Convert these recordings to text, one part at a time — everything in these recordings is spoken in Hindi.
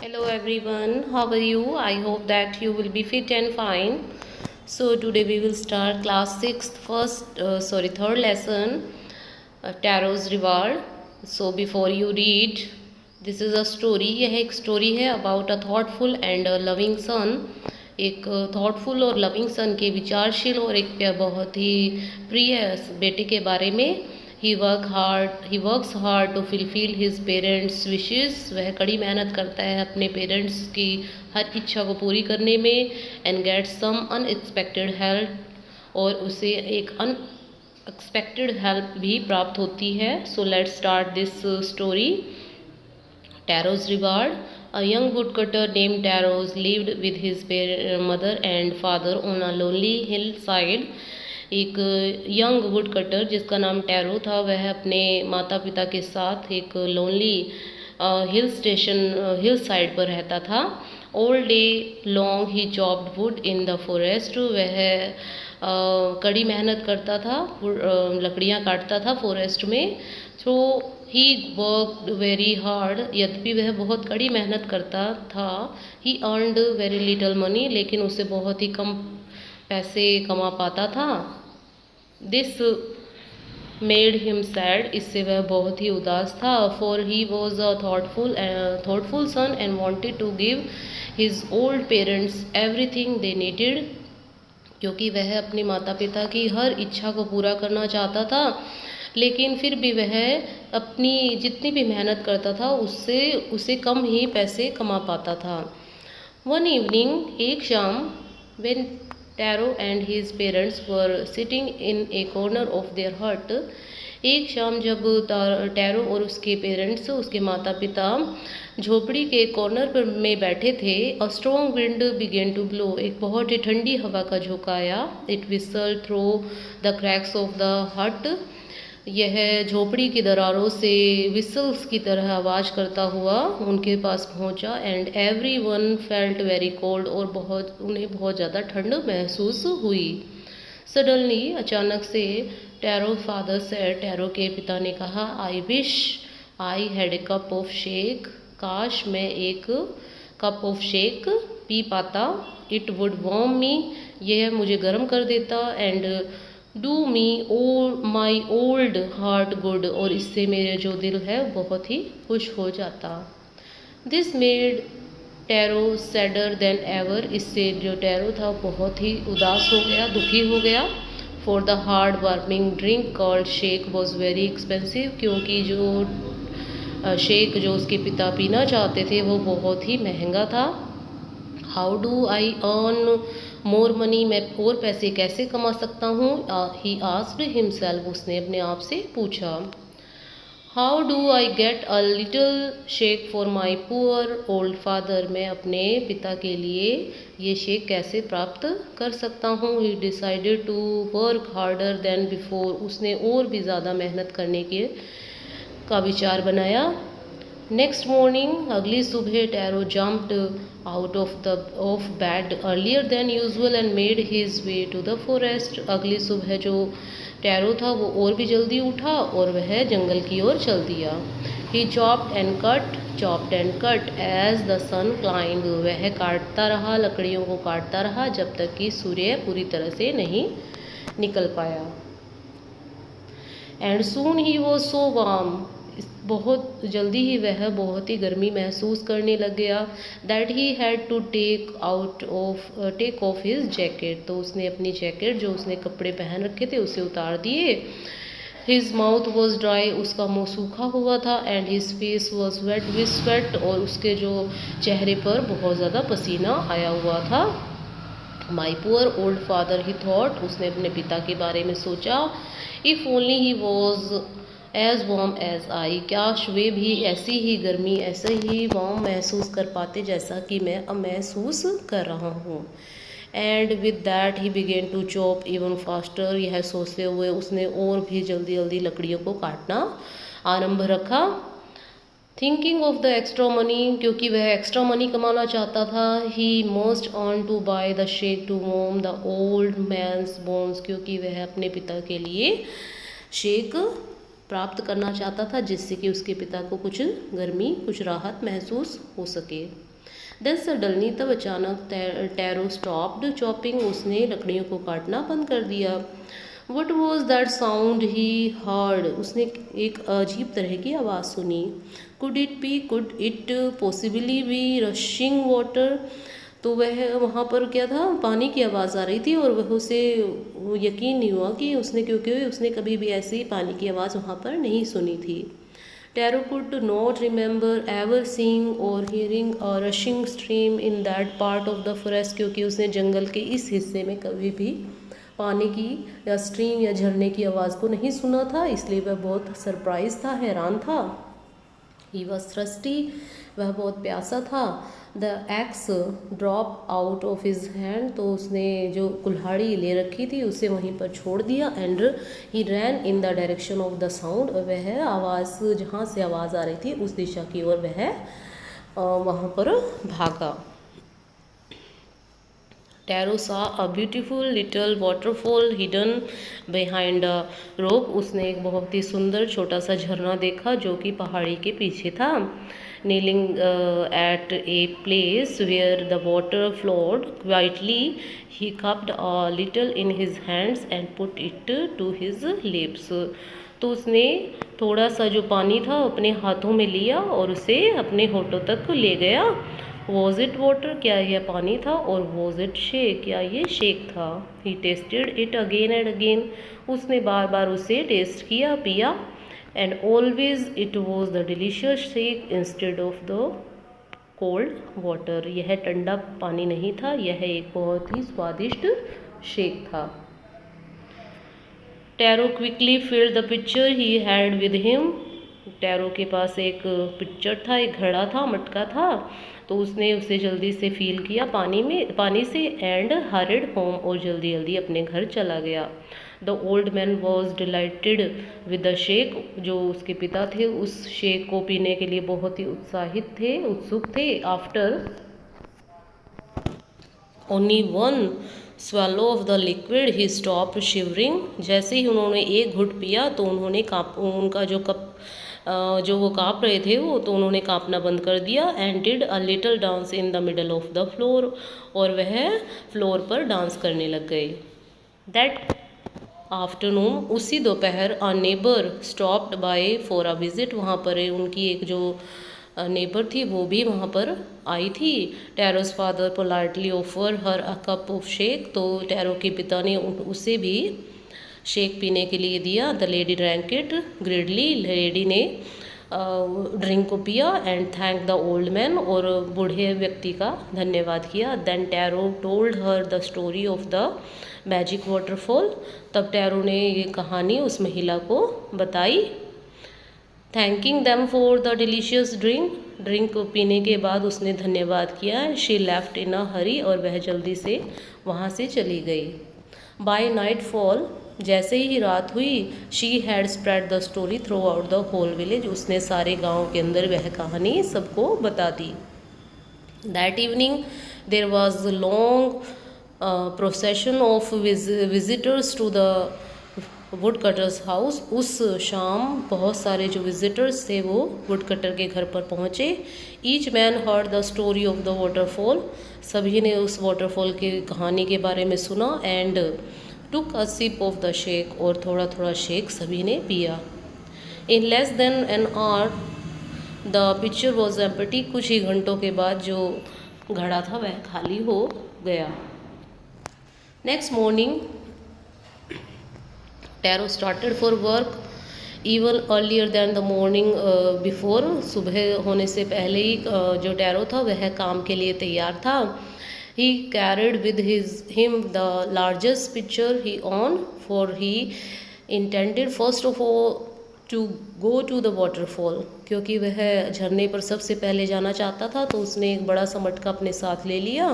Hello everyone, how are you? I hope that you will be fit and fine. So today we will start class 6th third lesson, Tarot's Reward. So before you read, this is a story. यह एक स्टोरी है about a thoughtful and a loving son. एक थॉटफुल और लविंग सन के विचारशील और एक बहुत ही प्रिय बेटे के बारे में. He works hard to fulfil his parents wishes. वह कड़ी मेहनत करता है अपने पेरेंट्स की हर इच्छा को पूरी करने में. And get some unexpected help. और उसे एक अनएक्सपेक्टेड हेल्प भी प्राप्त होती है. So let's start this story. Taro's Reward. A young woodcutter named Taros lived with his mother and father on a lonely hillside. एक यंग वुडकटर जिसका नाम टैरो था वह अपने माता पिता के साथ एक लोनली हिल साइड पर रहता था. All day long he chopped would in the forest. वह कड़ी मेहनत करता था, लकड़ियाँ काटता था फॉरेस्ट में. So he worked very hard. यद्यपि वह बहुत कड़ी मेहनत करता था. He earned very little money. लेकिन उसे बहुत ही कम पैसे कमा पाता था. This made him sad. इससे वह बहुत ही उदास था. For he was a thoughtful son and wanted to give his old parents everything they needed. क्योंकि वह अपने माता पिता की हर इच्छा को पूरा करना चाहता था. लेकिन फिर भी वह अपनी जितनी भी मेहनत करता था उससे कम ही पैसे कमा पाता था. वन इवनिंग, एक शाम, when tarot and his parents were sitting in A corner of their हट. एक शाम जब टैरो और उसके पेरेंट्स, उसके माता पिता झोपड़ी के कॉर्नर पर में बैठे थे. A strong wind began to blow. एक बहुत ही ठंडी हवा का झोंका आया. It whistle through the cracks of the hut. यह झोपड़ी की दरारों से विसल्स की तरह आवाज़ करता हुआ उनके पास पहुंचा. And every one felt very cold. और उन्हें बहुत ज़्यादा ठंड महसूस हुई. सडनली, अचानक से, टैरो फादर से, टैरो के पिता ने कहा, I wish I had a cup of shake. काश मैं एक कप ऑफ शेक पी पाता. इट वुड वार्म मी. यह मुझे गर्म कर देता. And do me my old heart good. और इससे मेरे जो दिल है बहुत ही खुश हो जाता. This made tarot sadder then ever. इससे जो टैरो था बहुत ही उदास हो गया, दुखी हो गया. For the hard warming drink called shake was very expensive. क्योंकि जो शेक जो उसके पिता पीना चाहते थे वो बहुत ही महंगा था. How do I earn more money. मैं और पैसे कैसे कमा सकता हूँ. He asked himself. उसने अपने आप से पूछा. How do I get a little shake for my poor old father. मैं अपने पिता के लिए ये शेक कैसे प्राप्त कर सकता हूँ. He decided to work harder than before. उसने और भी ज़्यादा मेहनत करने का विचार बनाया. नेक्स्ट मॉर्निंग, अगली सुबह, Taro jumped out of bed earlier than usual and made his way to the forest. अगली सुबह जो टैरो था वो और भी जल्दी उठा और वह जंगल की ओर चल दिया. He chopped and cut as the sun climb. वह काटता रहा, लकड़ियों को काटता रहा जब तक कि सूर्य पूरी तरह से नहीं निकल पाया. And soon he was so warm. बहुत जल्दी ही वह बहुत ही गर्मी महसूस करने लग गया. That he had to take off his jacket. तो उसने अपनी जैकेट, जो उसने कपड़े पहन रखे थे, उसे उतार दिए. His mouth was dry. उसका मुंह सूखा हुआ था. And his face was wet with sweat. और उसके जो चेहरे पर बहुत ज़्यादा पसीना आया हुआ था. My poor old father, he thought. उसने अपने पिता के बारे में सोचा. If only he was as warm as I. काश वे भी ऐसी ही गर्मी, ऐसे ही वार्म महसूस कर पाते जैसा कि मैं अब महसूस कर रहा हूँ. And with that he began to chop even faster. यह सोचते हुए उसने और भी जल्दी जल्दी लकड़ियों को काटना आरंभ रखा. Thinking of the extra money. क्योंकि वह एक्स्ट्रा मनी कमाना चाहता था. He must earn to buy the shake to warm the old man's bones. क्योंकि वह अपने पिता के लिए शेक प्राप्त करना चाहता था जिससे कि उसके पिता को कुछ गर्मी, कुछ राहत महसूस हो सके. देन सडनली तब अचानक टैरो स्टॉप्ड चॉपिंग, उसने लकड़ियों को काटना बंद कर दिया। What was that sound he heard, उसने एक अजीब तरह की आवाज़ सुनी। Could it possibly be rushing water, तो वह वहाँ पर क्या था, पानी की आवाज़ आ रही थी और वह उसे यकीन नहीं हुआ कि उसने, क्योंकि उसने कभी भी ऐसी पानी की आवाज़ वहाँ पर नहीं सुनी थी। Taro could not remember ever seeing और hearing a rushing stream in that part of the forest, क्योंकि उसने जंगल के इस हिस्से में कभी भी पानी की या स्ट्रीम या झरने की आवाज़ को नहीं सुना था, इसलिए वह बहुत सरप्राइज था, हैरान था। ही वॉज थ्रस्टी, वह बहुत प्यासा था। The x drop out of his hand, तो उसने जो कुल्हाड़ी ले रखी थी उसे वहीं पर छोड़ दिया। And he ran in the direction of the sound, वह आवाज़, जहाँ से आवाज़ आ रही थी उस दिशा की ओर वह वहाँ पर भागा। Tarot saw a beautiful little waterfall hidden behind a rock, उसने एक बहुत ही सुंदर छोटा सा झरना देखा जो कि पहाड़ी के पीछे था। kneeling at a place where the water flowed quietly, he cupped a little in his hands and put it to his lips, तो उसने थोड़ा सा जो पानी था अपने हाथों में लिया और उसे अपने होठों तक ले गया। वॉज इट वाटर, क्या यह पानी था, और वॉज इट शेक, क्या ये शेक था। He tasted it again and again, उसने बार बार उसे टेस्ट किया, पिया। And always it was the delicious shake instead of the cold water, यह ठंडा पानी नहीं था, यह एक बहुत ही स्वादिष्ट शेक था। Tarot quickly filled the picture he had with him, tarot के पास एक पिक्चर था, एक घड़ा था, मटका था, तो उसने उसे जल्दी से फील किया पानी से। एंड हरिड होम, और जल्दी जल्दी अपने घर चला गया। The old man was dilated with the shake, जो उसके पिता थे उस शेक को पीने के लिए बहुत ही उत्सुक थे। After only one swallow of the liquid he stopped shivering, जैसे ही उन्होंने एक घुट पिया तो उन्होंने उनका जो वो काँप रहे थे वो, तो उन्होंने काँपना बंद कर दिया। And did a little dance in the middle of the floor, और वह फ्लोर पर डांस करने लग गए। दैट आफ्टरनून, उसी दोपहर, a neighbour stopped bye for a visit, वहाँ पर उनकी एक जो नेबर थी वो भी वहाँ पर आई थी। Taro's father politely offer her a cup of shake, तो टैरो के पिता ने उसे भी शेक पीने के लिए दिया। The lady drank it gladly, lady ने ड्रिंक को पिया। And thank the old man, और बूढ़े व्यक्ति का धन्यवाद किया। Then Taro told her the story of the magic waterfall, तब टैरो ने ये कहानी उस महिला को बताई। Thanking them for the delicious drink को पीने के बाद उसने धन्यवाद किया। शी लेफ्ट इन अ हरी, और वह जल्दी से वहाँ से चली गई। बाय नाइट फॉल, जैसे ही रात हुई, she had spread the story throughout the whole village, उसने सारे गांव के अंदर वह कहानी सबको बता दी। That evening there was long procession of visitors to the woodcutter's house, उस शाम बहुत सारे जो विजिटर्स थे वो वुड कटर के घर पर पहुँचे। Each man heard the story of the waterfall, सभी ने उस वाटरफॉल की कहानी के बारे में सुना। And took a sip of the shake, और थोड़ा थोड़ा शेक सभी ने पिया। In less than an hour the pitcher was empty, कुछ ही घंटों के बाद जो घड़ा था वह खाली हो गया। Next morning Taro started for work even earlier than the morning before, सुबह होने से पहले ही जो टैरो था वह काम के लिए तैयार था। He carried with him the largest pitcher he owned, for he intended first of all to go to the waterfall, क्योंकि वह झरने पर सबसे पहले जाना चाहता था, तो उसने एक बड़ा सा मटका अपने साथ ले लिया।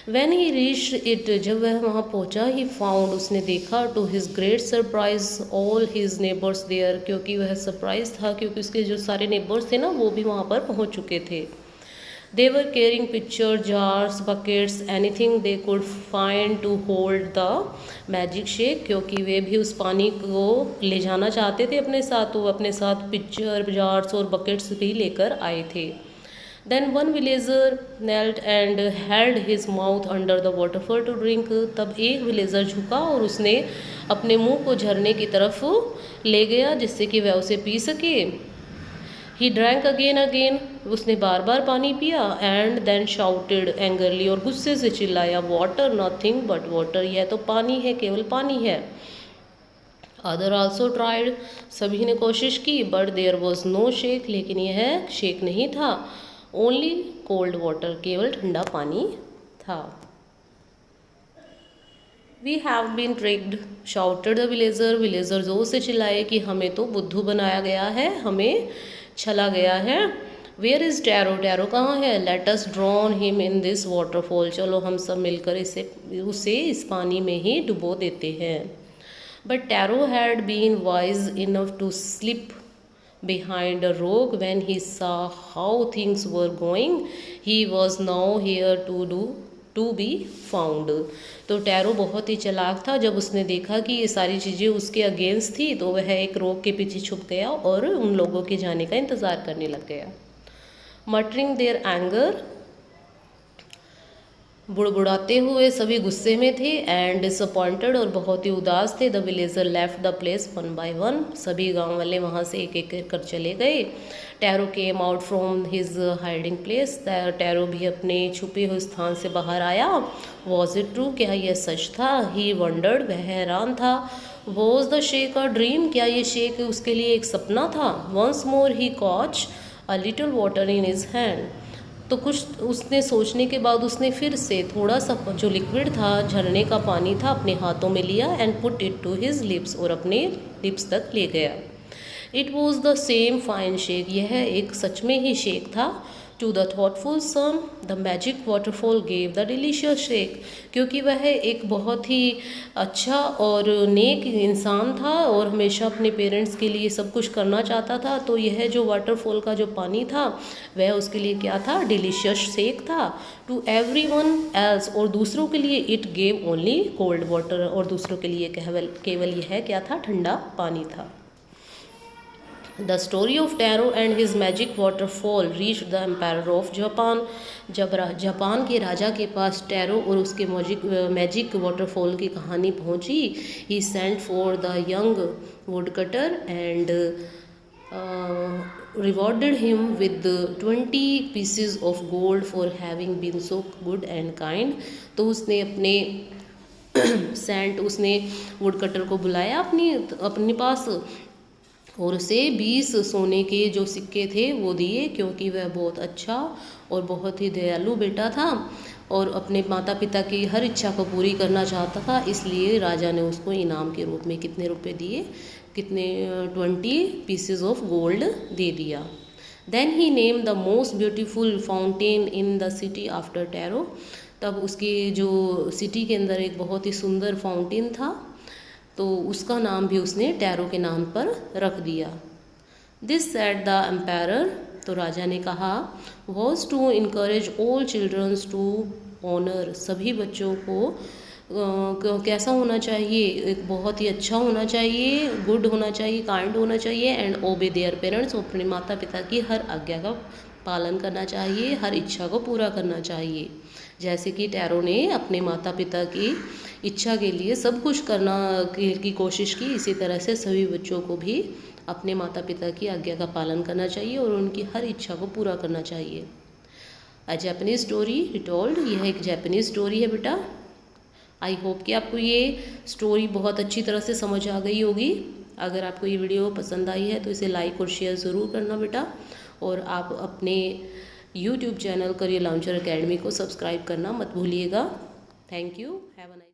When he reached it, जब वह वहाँ पहुँचा, he found, उसने देखा, to his great surprise all his neighbors there, क्योंकि वह सरप्राइज था क्योंकि उसके जो सारे नेबर्स थे ना वो भी वहाँ पर पहुँच चुके थे। They were carrying pitcher, jars, buckets, anything they could find to hold the magic shake, क्योंकि वे भी उस पानी को ले जाना चाहते थे अपने साथ, तो वो अपने साथ पिक्चर, जार्स और बकेट्स भी लेकर आए थे। Then one villager knelt and held his mouth under the waterfall to drink. तब एक विलेजर झुका और उसने अपने मुंह को झरने की तरफ ले गया जिससे कि वह उसे पी सके. He drank again, उसने बार बार पानी पिया. And then shouted angrily, और गुस्से से चिल्लाया, water, nothing but water, यह तो पानी है, केवल पानी है. Other also tried, सभी ने कोशिश की. But there was no shake, लेकिन यह शेक नहीं था. Only cold water, केवल ठंडा पानी था. We have been tricked, shouted the villager. Villager जोर से चिल्लाए कि हमें तो बुद्धू बनाया गया है, हमें छला गया है. Where is Taro? टैरो कहाँ है? Let us drown him in this waterfall. चलो हम सब मिलकर उसे इस पानी में ही डुबो देते हैं. But Taro had been wise enough to slip behind a rock when he saw how things were going. He was now here to be found. तो टैरो बहुत ही चालाक था. जब उसने देखा कि ये सारी चीज़ें उसके अगेंस्ट थी तो वह एक रॉक के पीछे छुप गया और उन लोगों के जाने का इंतज़ार करने लग गया. मटरिंग देयर एंगर, बुड़बुड़ाते हुए सभी गुस्से में थे. एंड डिसअपॉइंटेड, और बहुत ही उदास थे. The villager left the place one by one, सभी गांव वाले वहाँ से एक एक कर चले गए. Tarot came out from his hiding place, tarot भी अपने छुपे हुए स्थान से बाहर आया. वॉज इट ट्रू, क्या यह सच था? ही वंडर्ड, वह हैरान था. Was the shake a dream, क्या ये शेक उसके लिए एक सपना था? Once more he caught a little water in his hand, तो कुछ उसने सोचने के बाद उसने फिर से थोड़ा सा जो लिक्विड था, झरने का पानी था, अपने हाथों में लिया. And put it to his lips, और अपने लिप्स तक ले गया. It was the same fine shake, यह एक सच में ही शेक था. To the thoughtful son the magic waterfall gave the delicious shake, क्योंकि वह एक बहुत ही अच्छा और नेक इंसान था और हमेशा अपने पेरेंट्स के लिए सब कुछ करना चाहता था. तो यह जो वाटरफॉल का जो पानी था वह उसके लिए क्या था? डिलीशियस शेक था. टू एवरी वन एल्स, और दूसरों के लिए it gave only cold water, और दूसरों के लिए केवल यह क्या था? ठंडा पानी था. The story of Taro and his magic waterfall reached the emperor of Japan. जब जापान के राजा के पास टैरो और उसके मैजिक वाटरफॉल की कहानी पहुंची, he sent for the young woodcutter and rewarded him with 20 pieces of gold for having been so good and kind. तो उसने उसने वुडकटर को बुलाया अपने पास और उसे 20 सोने के जो सिक्के थे वो दिए, क्योंकि वह बहुत अच्छा और बहुत ही दयालु बेटा था और अपने माता पिता की हर इच्छा को पूरी करना चाहता था. इसलिए राजा ने उसको इनाम के रूप में कितने रुपए दिए? 20 पीसेस ऑफ गोल्ड दे दिया. Then he name the most beautiful fountain in the city after Taro. तब उसकी जो सिटी के अंदर एक बहुत ही सुंदर फाउंटेन था, तो उसका नाम भी उसने टैरो के नाम पर रख दिया. दिस सेड द एम्पायर, तो राजा ने कहा, was to encourage all childrens to honour, सभी बच्चों को कैसा होना चाहिए? एक बहुत ही अच्छा होना चाहिए, गुड होना चाहिए, काइंड होना चाहिए. एंड ओबे देयर पेरेंट्स, अपने माता पिता की हर आज्ञा का पालन करना चाहिए, हर इच्छा को पूरा करना चाहिए. जैसे कि टैरो ने अपने माता पिता की इच्छा के लिए सब कुछ करना की कोशिश की, इसी तरह से सभी बच्चों को भी अपने माता पिता की आज्ञा का पालन करना चाहिए और उनकी हर इच्छा को पूरा करना चाहिए. अ जैपनीज स्टोरी रिटोल्ड, यह एक जैपनीज स्टोरी है बेटा. आई होप कि आपको ये स्टोरी बहुत अच्छी तरह से समझ आ गई होगी. अगर आपको ये वीडियो पसंद आई है तो इसे लाइक और शेयर ज़रूर करना बेटा, और आप अपने YouTube channel career launcher academy को सब्सक्राइब करना मत भूलिएगा. Thank you. Have a nice